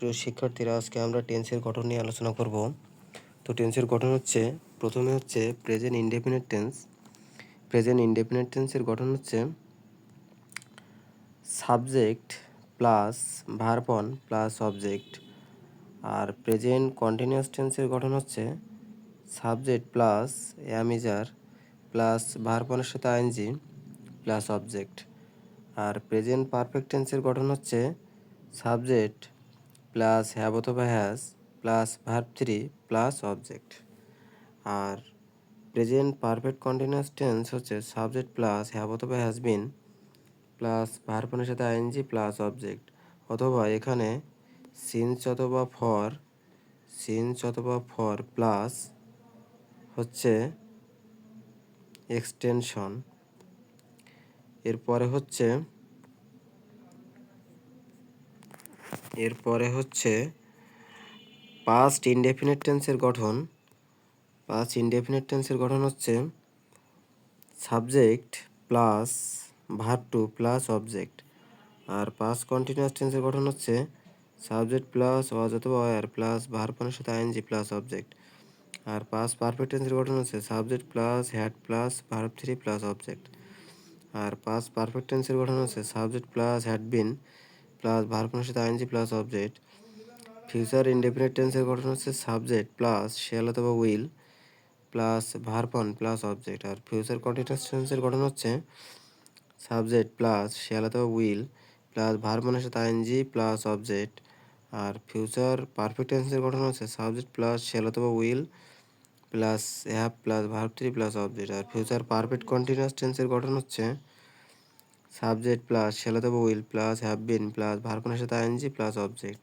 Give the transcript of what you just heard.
প্রিয় শিক্ষার্থীরা, আজকে আমরা টেন্সের গঠন নিয়ে আলোচনা করব। তো টেন্সের গঠন হচ্ছে, প্রথমে হচ্ছে present indefinite tense. Present indefinite টেন্সের গঠন হচ্ছে subject plus verb one plus object. আর প্রেজেন্ট কন্টিনিউয়াস টেন্সের গঠন হচ্ছে subject plus am is are plus verb অনের সাথে আইএনজি প্লাস অবজেক্ট। আর প্রেজেন্ট পারফেক্ট টেন্সের গঠন হচ্ছে সাবজেক্ট প্লাস হ্যাভ অথবা has plus verb 3 plus object. আর প্রেজেন্ট পারফেক্ট কন্টিনিউয়াস টেন্স হচ্ছে সাবজেক্ট প্লাস হ্যাভ অথবা হ্যাজ বিন প্লাস ভার্বের সাথে আইএনজি প্লাস অবজেক্ট, অথবা এখানে সিন্স অথবা ফর প্লাস হচ্ছে এক্সটেনশন। এরপরে হচ্ছে পাস্ট ইনডেফিনিট টেন্সের গঠন। পাস্ট ইনডেফিনিট টেন্সের গঠন হচ্ছে subject plus verb two plus object. আর পাস্ট কন্টিনিউয়াস টেন্সের গঠন হচ্ছে সাবজেক্ট প্লাস ওয়াজ অথবা ওয়্যার প্লাস ভার্বের সাথে আইএনজি প্লাস অবজেক্ট। আর পাস্ট পারফেক্ট টেন্সের গঠন হচ্ছে subject plus had plus verb 3 plus object. আর পাস্ট পারফেক্ট টেন্সের গঠন হচ্ছে subject plus had been plus ভার্বের সাথে ING plus object. Future indefinite টেন্সের গঠন হচ্ছে সাবজেক্ট প্লাস শ্যাল অথবা will plus verb one plus object. আর ফিউচার কন্টিনিউয়াস টেন্সের গঠন হচ্ছে সাবজেক্ট প্লাস শ্যাল অথবা উইল প্লাস ভার্ব অনের সাথে আইএনজি প্লাস অবজেক্ট। আর ফিউচার পারফেক্ট টেন্সের গঠন হচ্ছে সাবজেক্ট প্লাস শ্যাল অথবা will plus have plus verb 3 plus object. আর ফিউচার পারফেক্ট কন্টিনিউয়াস টেন্সের গঠন হচ্ছে সাবজেক্ট প্লাস শ্যাল অথবা will plus have been plus verb অনের সাথে আইএনজি প্লাস অবজেক্ট।